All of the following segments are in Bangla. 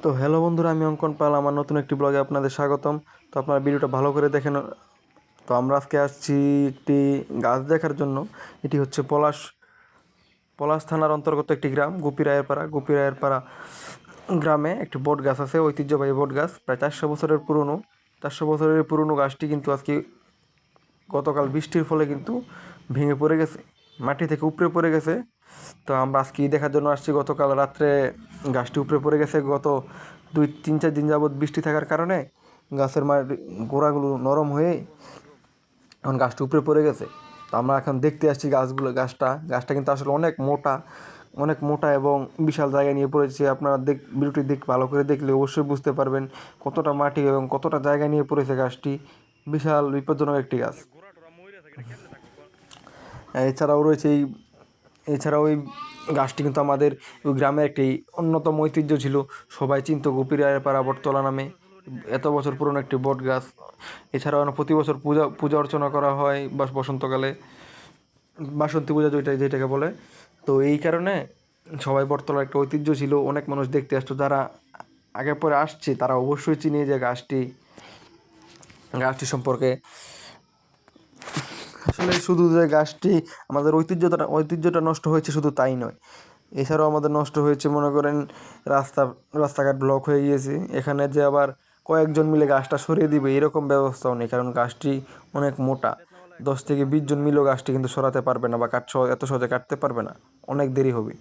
তো হ্যালো বন্ধুরা, আমি অঙ্কন পাল। আমার নতুন একটি ব্লগে আপনাদের স্বাগতম। তো আপনারা ভিডিওটা ভালো করে দেখেন। তো আমরা আজকে আসছি একটি গাছ দেখার জন্য। এটি হচ্ছে পলাশ থানার অন্তর্গত একটি গ্রাম, গোপীরায়েরপাড়া গ্রামে একটি বট গাছ আছে, ঐতিহ্যবাহী বট গাছ, প্রায় 400 বছরের পুরনো গাছটি কিন্তু আজকে গতকাল বৃষ্টির ফলে কিন্তু ভেঙে পড়ে গেছে, মাটি থেকে উপড়ে পড়ে গেছে। তো আমরা আজকে দেখার জন্য আসছি। গতকাল রাত্রে গাছটি উপড়ে পড়ে গেছে। গত 2-3-4 দিন যাবৎ বৃষ্টি থাকার কারণে গাছের গোড়াগুলো নরম হয়ে এখন গাছটি উপড়ে পড়ে গেছে। তো আমরা এখন দেখতে আসছি গাছটা কিন্তু আসলে অনেক মোটা এবং বিশাল জায়গা নিয়ে পড়েছে। আপনারা ভিডিওটি ভালো করে দেখলে অবশ্যই বুঝতে পারবেন কতটা মাটি এবং কতটা জায়গা নিয়ে পড়েছে গাছটি। বিশাল বিপজ্জনক একটি গাছ। এছাড়াও রয়েছে এছাড়াও ওই গাছটি কিন্তু আমাদের ওই গ্রামের একটি অন্যতম ঐতিহ্য ছিল। সবাই চিনত গোপীরায়েরপাড়া বটতলা নামে। এত বছর পুরনো একটি বট গাছ। এছাড়াও প্রতি বছর পূজা অর্চনা করা হয় বসন্তকালে, বাসন্তী পূজা যেটাকে বলে। তো এই কারণে সবাই বটতলার একটা ঐতিহ্য ছিল। অনেক মানুষ দেখতে আসতো, যারা আগে পরে আসছে তারা অবশ্যই চিনে যে গাছটি সম্পর্কে। আসলে শুধু যে গাছটি আমাদের ঐতিহ্যটা নষ্ট হয়েছে শুধু তাই নয়, এছাড়াও আমাদের নষ্ট হয়েছে, মনে করেন, রাস্তাঘাট ব্লক হয়ে গিয়েছে। এখানে যে আবার কয়েকজন মিলে গাছটা সরিয়ে দিবে এরকম ব্যবস্থাও নেই, কারণ গাছটি অনেক মোটা। 10 থেকে 20 জন মিলেও গাছটি কিন্তু সরাতে পারবে না, বা এত সহজে কাটতে পারবে না, অনেক দেরি হবে।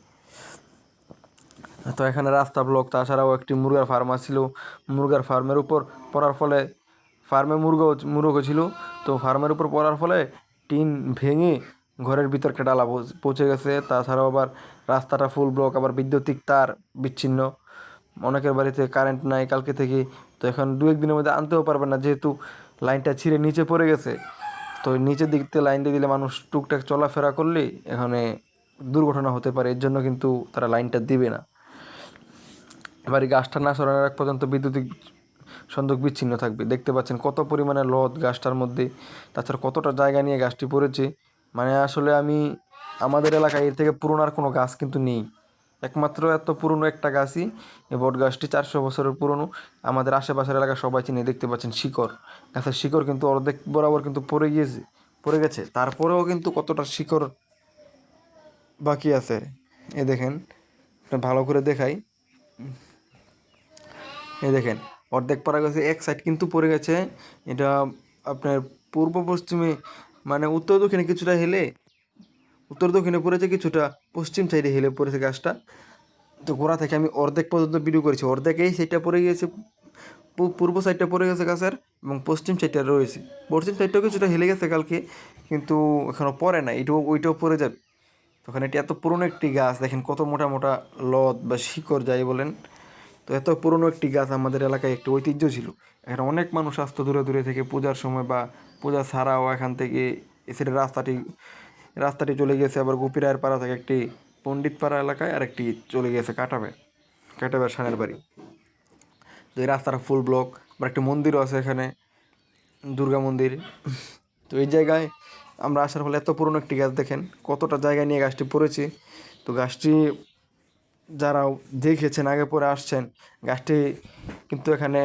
তো এখানে রাস্তা ব্লক, তাছাড়াও একটি মুরগার ফার্ম ছিল। মুরগার ফার্মের উপর পড়ার ফলে, ফার্মে মুরগও ছিল। তো ফার্মের উপর পড়ার ফলে টিন ভেঙে ঘরের ভিতর একটা ডালা পচে গেছে। তাছাড়াও আবার রাস্তাটা ফুল ব্লক, আবার বৈদ্যুতিক তার বিচ্ছিন্ন। অনেকের বাড়িতে কারেন্ট নাই কালকে থেকে। তো এখন 2-1 দিনের মধ্যে আনতেও পারবে না, যেহেতু লাইনটা ছিঁড়ে নিচে পড়ে গেছে। তো নিচের দিক থেকে লাইন দিয়ে দিলে মানুষ টুকটাক চলাফেরা করলে এখানে দুর্ঘটনা হতে পারে, এর জন্য কিন্তু তারা লাইনটা দিবে না। এবার এই গাছটা না সরানোর আগ পর্যন্ত বৈদ্যুতিক সংযোগ বিচ্ছিন্ন থাকবে। দেখতে পাচ্ছেন কত পরিমাণে লোদ গাছটার মধ্যে, তাছাড়া কতটা জায়গা নিয়ে গাছটি পড়েছে। মানে আসলে আমাদের এলাকায় এর থেকে পুরনো আর কোনো গাছ কিন্তু নেই। একমাত্র এত পুরনো একটা গাছই এই বট গাছটি, 400 বছরের পুরনো। আমাদের আশেপাশের এলাকা সবাই চিনে। দেখতে পাচ্ছেন গাছের শিকড় কিন্তু অর্ধেক বরাবর কিন্তু পড়ে গেছে। তারপরেও কিন্তু কতটা শিকড় বাকি আছে, এ দেখেন, ভালো করে দেখাই। এই দেখেন, অর্ধেক পড়ে গেছে, এক সাইড কিন্তু পড়ে গেছে। এটা আপনার পূর্ব পশ্চিমে, মানে উত্তর দক্ষিণে কিছুটা হেলে, উত্তর দক্ষিণে পড়েছে, কিছুটা পশ্চিম সাইডে হেলে পড়েছে গাছটা। তো গোড়া থেকে আমি অর্ধেক পর্যন্ত ভিডিও করেছি, অর্ধেকেই সাইডটা পড়ে গিয়েছে, পূর্ব সাইডটা পড়ে গেছে গাছের, এবং পশ্চিম সাইডটা রয়েছে। পশ্চিম সাইডটাও কিছুটা হেলে গেছে কালকে, কিন্তু এখনও পড়ে না, ওইটাও পড়ে যাবে। তখন এটি এত পুরনো একটি গাছ, দেখেন কত মোটা মোটা লত বা শিকড় যাই বলেন। তো এত পুরনো একটি গাছ আমাদের এলাকায় একটি ঐতিহ্য ছিল। এখানে অনেক মানুষ আসতো দূরে দূরে থেকে পূজার সময়, বা পূজা ছাড়াও এখান থেকে এসে রাস্তাটি চলে গেছে আবার গোপীরায়ের পাড়া থেকে একটি পণ্ডিত পাড়া এলাকায়, আর একটি চলে গেছে কাটাবে সানের বাড়ি। তো এই রাস্তাটা ফুল ব্লক। আবার একটি মন্দিরও আছে এখানে, দুর্গা মন্দির। তো এই জায়গায় আমরা আসার ফলে এত পুরনো একটি গাছ, দেখেন কতটা জায়গা নিয়ে গাছটি পড়েছে। তো গাছটি যারা দেখেছেন, আগে পরে আসছেন, গাছটি কিন্তু এখানে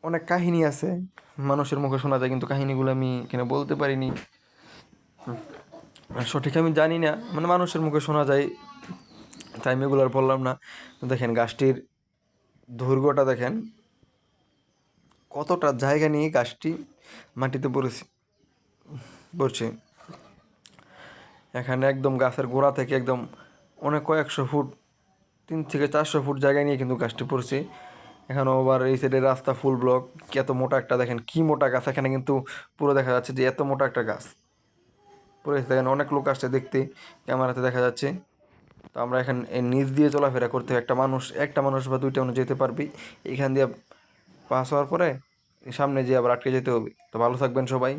অনেক কাহিনী আছে, মানুষের মুখে শোনা যায়, কিন্তু কাহিনীগুলো আমি এখানে বলতে পারিনি, সঠিক আমি জানি না, মানে মানুষের মুখে শোনা যায়, তাই আমি এগুলো আর বললাম না। দেখেন গাছটির দৈর্ঘ্যটা দেখেন, কতটা জায়গা নিয়ে গাছটি মাটিতে পড়ছে। এখানে একদম গাছের গোড়া থেকে একদম অনেক কয়েকশো ফুট, 3 থেকে 400 ফুট জায়গা নিয়ে কিন্তু গাছটি পড়ছে। এখানেও আবার এই সাইডের রাস্তা ফুল ব্লক। এত মোটা একটা, দেখেন কি মোটা গাছ, এখানে কিন্তু পুরো দেখা যাচ্ছে যে এত মোটা একটা গাছ পড়ে। দেখেন অনেক লোক আসছে দেখতে, ক্যামেরাতে দেখা যাচ্ছে। তো আমরা এখানে এর নিচ দিয়ে চলাফেরা করতে হয়, একটা মানুষ বা 2টা মানুষ যেতে পারবি। এখান দিয়ে পাস হওয়ার পরে সামনে যেয়ে আবার আটকে যেতে হবে। তো ভালো থাকবেন সবাই।